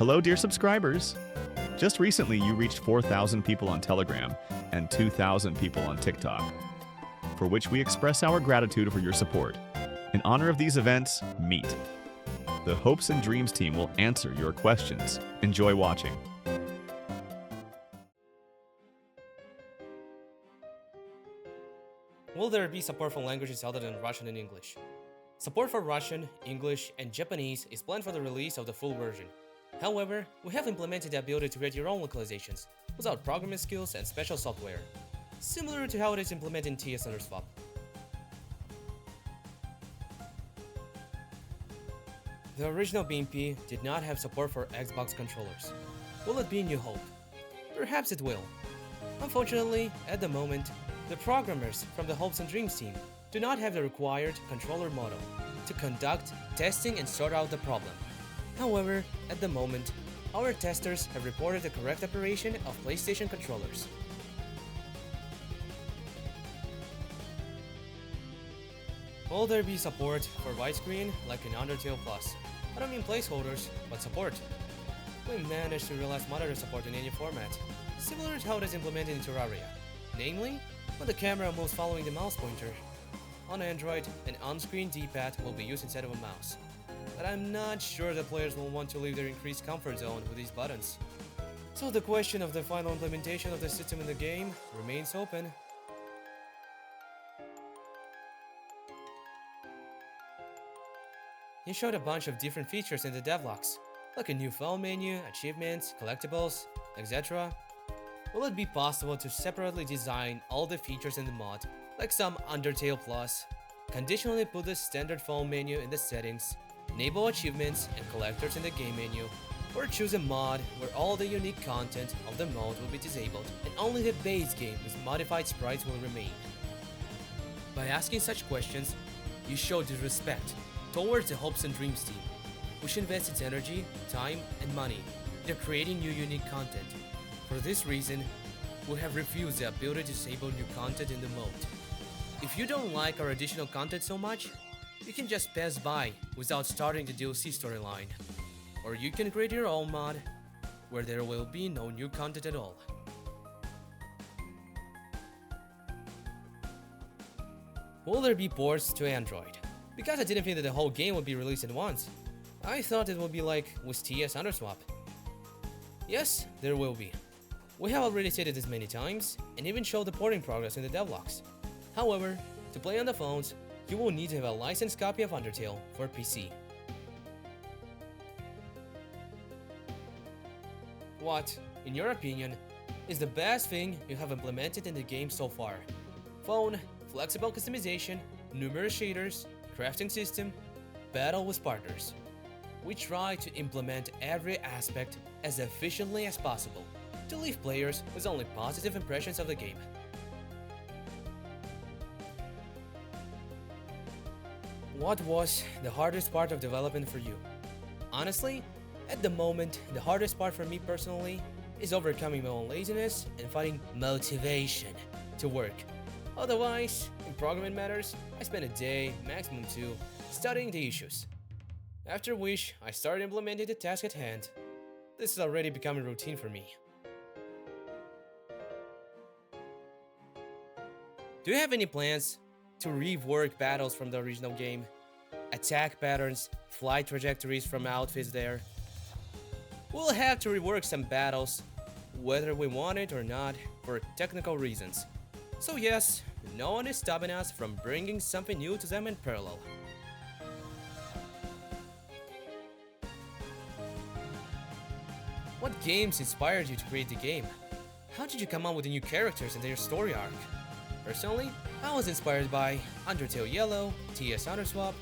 Hello, dear subscribers! Just recently, you reached 4,000 people on Telegram and 2,000 people on TikTok, for which we express our gratitude for your support. In honor of these events, meet. The Hopes and Dreams team will answer your questions. Enjoy watching. Will there be support for languages other than Russian and English? Support for Russian, English, and Japanese is planned for the release of the full version. However, we have implemented the ability to create your own localizations without programming skills and special software, similar to how it is implemented in TS Underswap. The original BMP did not have support for Xbox controllers. Will it be a new hope? Perhaps it will. Unfortunately, at the moment, the programmers from the Hopes and Dreams team do not have the required controller model to conduct testing and sort out the problem. However, at the moment, our testers have reported the correct operation of PlayStation controllers. Will there be support for widescreen like in Undertale Plus? I don't mean placeholders, but support. We managed to realize monitor support in any format, similar to how it is implemented in Terraria, namely, when the camera moves following the mouse pointer. On Android, an on-screen D-pad will be used instead of a mouse, but I'm not sure that players will want to leave their increased comfort zone with these buttons. So the question of the final implementation of the system in the game remains open. You showed a bunch of different features in the devlogs, like a new phone menu, achievements, collectibles, etc. Will it be possible to separately design all the features in the mod, like some Undertale Plus, conditionally put the standard phone menu in the settings, enable achievements and collectors in the game menu, or choose a mod where all the unique content of the mode will be disabled and only the base game with modified sprites will remain? By asking such questions, you show disrespect towards the Hopes and Dreams team, which invests its energy, time, and money into creating new unique content. For this reason, we have refused the ability to disable new content in the mode. If you don't like our additional content so much, you can just pass by without starting the DLC storyline. Or you can create your own mod, where there will be no new content at all. Will there be ports to Android? Because I didn't think that the whole game would be released at once. I thought it would be like with TS Underswap. Yes, there will be. We have already stated this many times, and even showed the porting progress in the devlogs. However, to play on the phones, you will need to have a licensed copy of Undertale for PC. What, in your opinion, is the best thing you have implemented in the game so far? Phone, flexible customization, numerous shaders, crafting system, battle with partners. We try to implement every aspect as efficiently as possible to leave players with only positive impressions of the game. What was the hardest part of development for you? Honestly, at the moment, the hardest part for me personally is overcoming my own laziness and finding motivation to work. Otherwise, in programming matters, I spend a day, maximum two, studying the issues. After which, I started implementing the task at hand. This is already becoming routine for me. Do you have any plans to rework battles from the original game? Attack patterns, flight trajectories from outfits there? We'll have to rework some battles, whether we want it or not, for technical reasons. So yes, no one is stopping us from bringing something new to them in parallel. What games inspired you to create the game? How did you come up with the new characters and their story arc? Personally, I was inspired by Undertale Yellow, TS Underswap,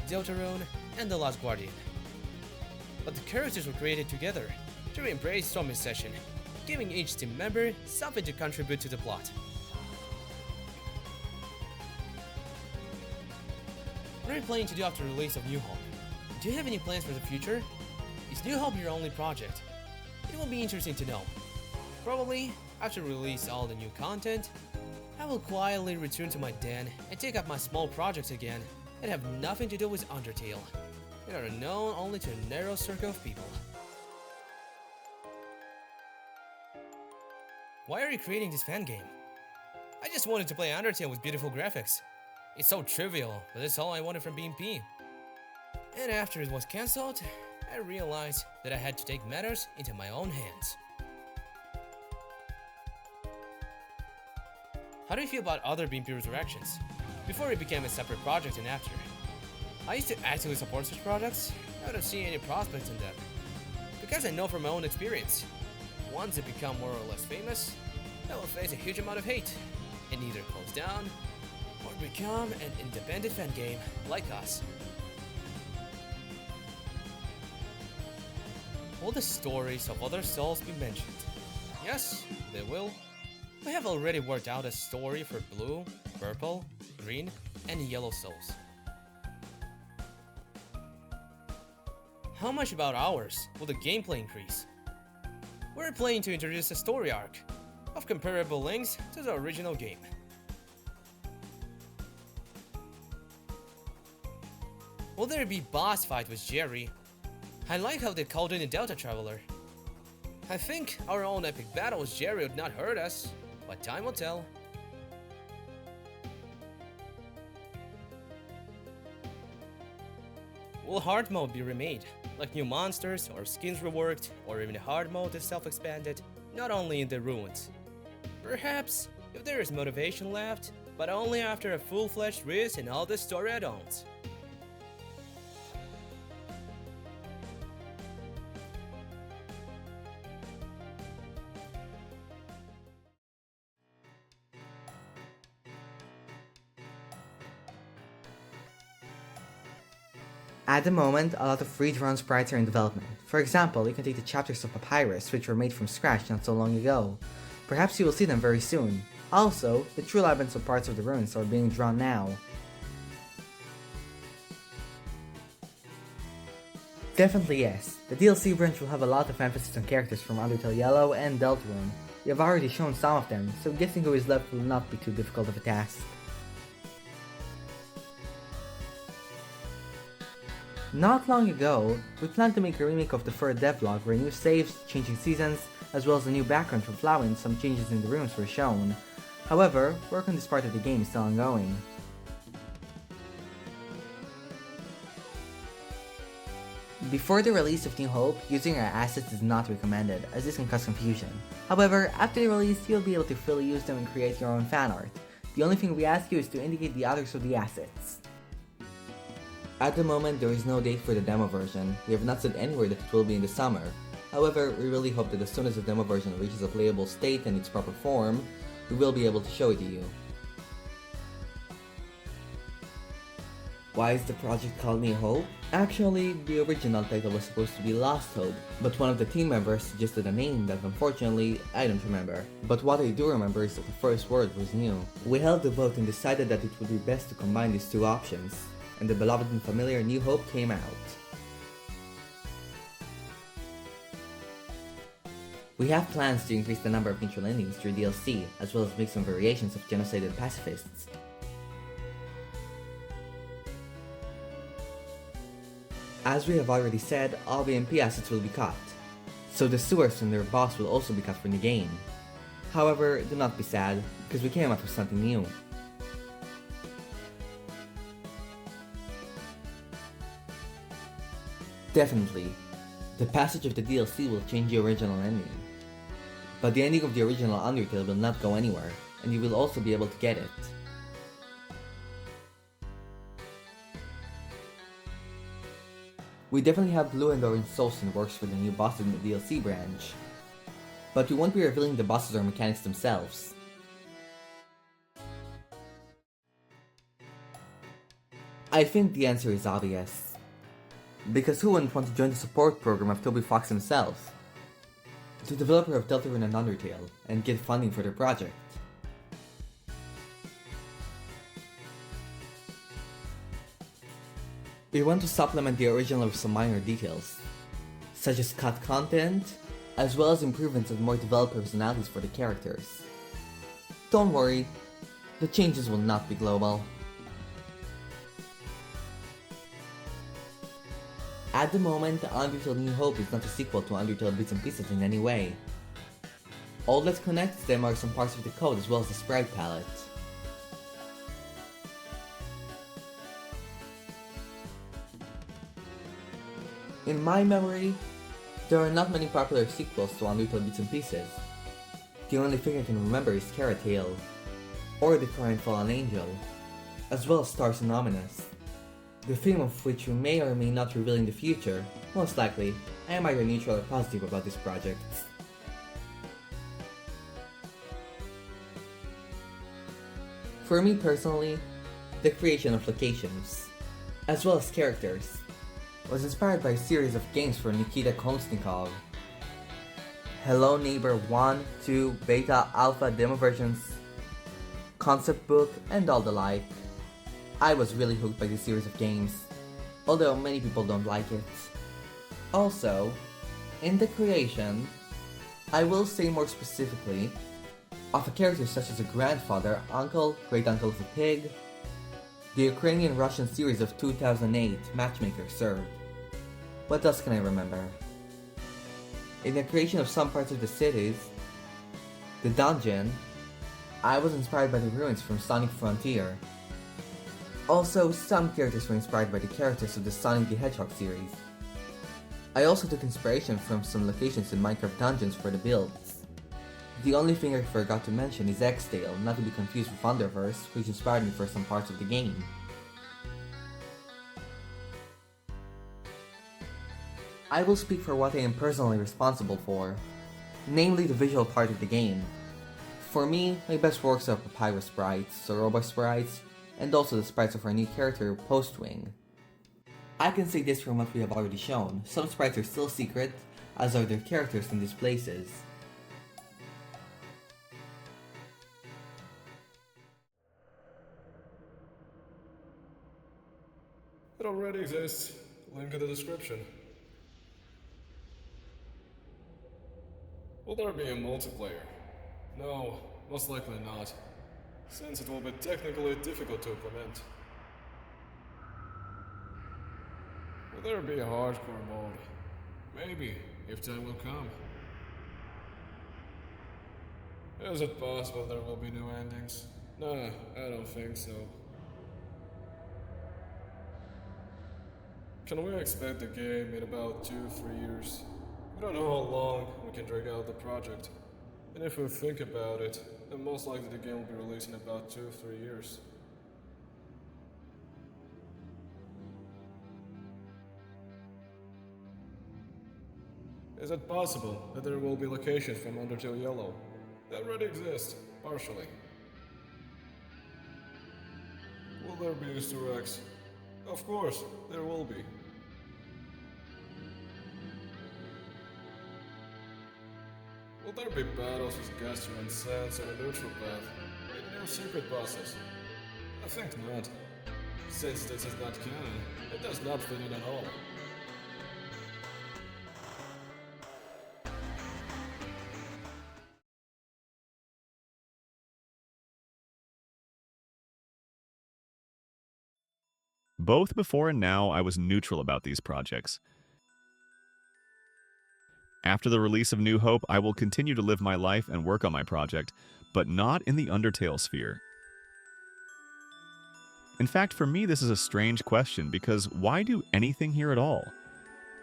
Deltarune, and The Last Guardian. But the characters were created together during a brainstorming session, giving each team member something to contribute to the plot. What are you planning to do after the release of New Hope? Do you have any plans for the future? Is New Hope your only project? It will be interesting to know. Probably, after release all the new content, I will quietly return to my den and take up my small projects again that have nothing to do with Undertale, and are known only to a narrow circle of people. Why are you creating this fan game? I just wanted to play Undertale with beautiful graphics. It's so trivial, but that's all I wanted from BMP. And after it was cancelled, I realized that I had to take matters into my own hands. How do you feel about other BMP Resurrections? Before it became a separate project and after. I used to actively support such projects. I don't see any prospects in them. Because I know from my own experience, once they become more or less famous, they will face a huge amount of hate and either close down or become an independent fan game like us. Will the stories of other souls be mentioned? Yes, they will. We have already worked out a story for blue, purple, green, and yellow souls. How much about ours will the gameplay increase? We're planning to introduce a story arc of comparable links to the original game. Will there be boss fight with Jerry? I like how they called in a Delta Traveler. I think our own epic battle with Jerry would not hurt us, but time will tell. Will hard mode be remade, like new monsters or skins reworked, or even hard mode is self-expanded, not only in the ruins? Perhaps, if there is motivation left, but only after a full-fledged risk and all the story add-ons. At the moment, a lot of free-to-run sprites are in development. For example, you can take the chapters of Papyrus, which were made from scratch not so long ago. Perhaps you will see them very soon. Also, the true labyrinths of parts of the ruins are being drawn now. Definitely yes. The DLC branch will have a lot of emphasis on characters from Undertale Yellow and Deltarune. We have already shown some of them, so guessing who is left will not be too difficult of a task. Not long ago, we planned to make a remake of the third devlog where new saves, changing seasons, as well as a new background for Flower and some changes in the rooms were shown. However, work on this part of the game is still ongoing. Before the release of New Hope, using our assets is not recommended, as this can cause confusion. However, after the release, you'll be able to freely use them and create your own fan art. The only thing we ask you is to indicate the others of the assets. At the moment, there is no date for the demo version. We have not said anywhere that it will be in the summer. However, we really hope that as soon as the demo version reaches a playable state and its proper form, we will be able to show it to you. Why is the project called New Hope? Actually, the original title was supposed to be Lost Hope, but one of the team members suggested a name that unfortunately I don't remember. But what I do remember is that the first word was new. We held the vote and decided that it would be best to combine these two options, and the beloved and familiar New Hope came out. We have plans to increase the number of neutral endings through DLC, as well as make some variations of genocide and pacifists. As we have already said, all BMP assets will be cut, so the sewers and their boss will also be cut from the game. However, do not be sad, because we came up with something new. Definitely, the passage of the DLC will change the original ending. But the ending of the original Undertale will not go anywhere, and you will also be able to get it. We definitely have blue and orange souls in the works for the new bosses in the DLC branch, but we won't be revealing the bosses or mechanics themselves. I think the answer is obvious. Because who wouldn't want to join the support program of Toby Fox himself, the developer of Deltarune and Undertale, and get funding for their project? We want to supplement the original with some minor details, such as cut content, as well as improvements and more developer personalities for the characters. Don't worry, the changes will not be global. At the moment, Undertale New Hope is not a sequel to Undertale Bits and Pieces in any way. All that connects them are some parts of the code as well as the sprite palette. In my memory, there are not many popular sequels to Undertale Bits and Pieces. The only thing I can remember is Carrot Tail, or The Cry and Fallen Angel, as well as Stars Anonymous, the theme of which we may or may not reveal in the future. Most likely, I am either neutral or positive about this project. For me personally, the creation of locations, as well as characters, was inspired by a series of games for Nikita Kolesnikov. Hello Neighbor 1, 2, Beta, Alpha, Demo versions, concept book, and all the like. I was really hooked by this series of games, although many people don't like it. Also, in the creation, I will say more specifically, of a character such as a grandfather, uncle, great-uncle of a pig, the Ukrainian-Russian series of 2008 Matchmaker served. What else can I remember? In the creation of some parts of the cities, the dungeon, I was inspired by the ruins from Sonic Frontier. Also, some characters were inspired by the characters of the Sonic the Hedgehog series. I also took inspiration from some locations in Minecraft dungeons for the builds. The only thing I forgot to mention is H&Dteale, not to be confused with Underverse, which inspired me for some parts of the game. I will speak for what I am personally responsible for, namely the visual part of the game. For me, my best works are Papyrus sprites, Soroba sprites, and also the sprites of our new character, Postwing. I can say this from what we have already shown, some sprites are still secret, as are their characters in these places. It already exists. Link in the description. Will there be a multiplayer? No, most likely not, since it will be technically difficult to implement. Will there be a hardcore mode? Maybe, if time will come. Is it possible there will be new endings? Nah, I don't think so. Can we expect the game in about 2-3 years? We don't know how long we can drag out the project. And if we think about it, then most likely the game will be released in about 2-3 years. Is it possible that there will be locations from Undertale Yellow? They already exist, partially. Will there be Easter eggs? Of course, there will be. Will there be battles with Gaster and Sans on a neutral path? In new secret bosses? I think not. Since this is not canon, it does not fit in at all. Both before and now, I was neutral about these projects. After the release of New Hope, I will continue to live my life and work on my project, but not in the Undertale sphere. In fact, for me, this is a strange question because why do anything here at all?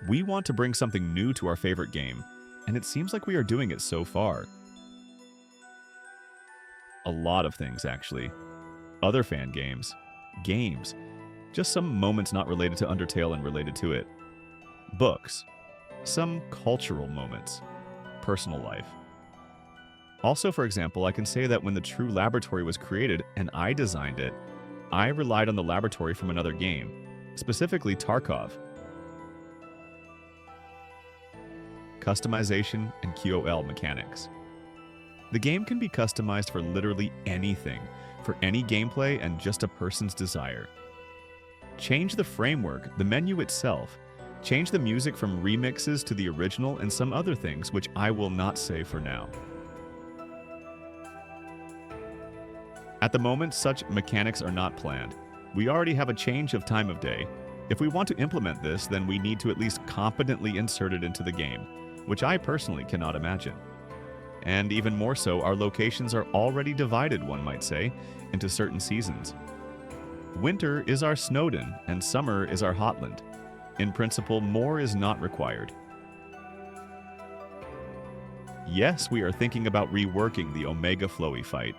We want to bring something new to our favorite game, and it seems like we are doing it so far. A lot of things, actually. Other fan games. Games. Just some moments not related to Undertale and related to it. Books. Some cultural moments. Personal life. Also, for example, I can say that when the True Laboratory was created and I designed it, I relied on the laboratory from another game, specifically Tarkov. Customization and QOL mechanics. The game can be customized for literally anything, for any gameplay and just a person's desire. Change the framework, the menu itself. Change the music from remixes to the original and some other things, which I will not say for now. At the moment, such mechanics are not planned. We already have a change of time of day. If we want to implement this, then we need to at least competently insert it into the game, which I personally cannot imagine. And even more so, our locations are already divided, one might say, into certain seasons. Winter is our Snowdon, and summer is our Hotland. In principle, more is not required. Yes, we are thinking about reworking the Omega Flowy fight.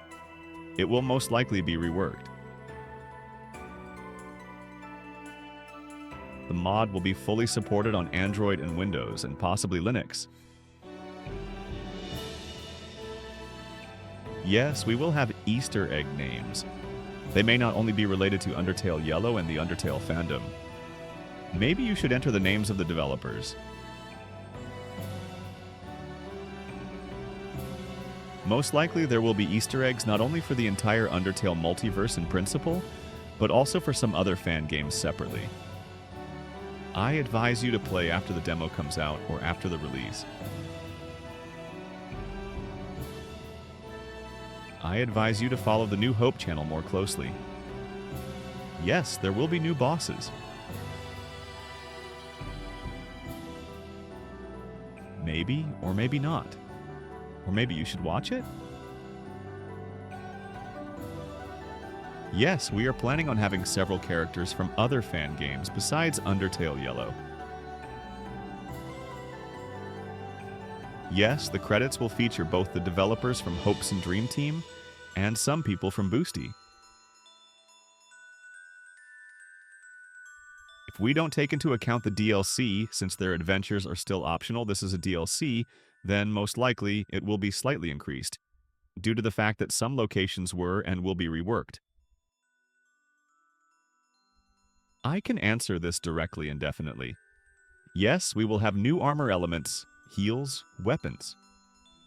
It will most likely be reworked. The mod will be fully supported on Android and Windows, and possibly Linux. Yes, we will have Easter egg names. They may not only be related to Undertale Yellow and the Undertale fandom. Maybe you should enter the names of the developers. Most likely there will be Easter eggs not only for the entire Undertale multiverse in principle, but also for some other fan games separately. I advise you to play after the demo comes out or after the release. I advise you to follow the new Hope channel more closely. Yes, there will be new bosses. Maybe or maybe not. Or maybe you should watch it? Yes, we are planning on having several characters from other fan games besides Undertale Yellow. Yes, the credits will feature both the developers from Hopes&Dreams team and some people from Boosty. If we don't take into account the DLC, since their adventures are still optional, this is a DLC, then most likely it will be slightly increased, due to the fact that some locations were and will be reworked. I can answer this directly and definitely. Yes, we will have new armor elements, heals, weapons.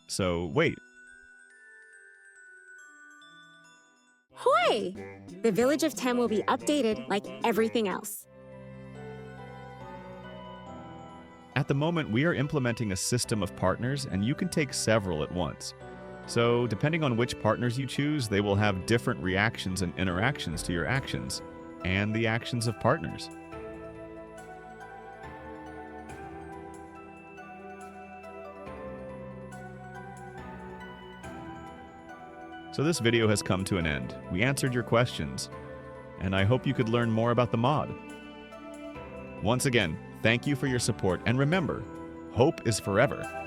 So, wait. Hooray! The village of Tem will be updated like everything else. At the moment, we are implementing a system of partners, and you can take several at once. So, depending on which partners you choose, they will have different reactions and interactions to your actions, and the actions of partners. So this video has come to an end. We answered your questions, and I hope you could learn more about the mod. Once again, thank you for your support, and remember, hope is forever.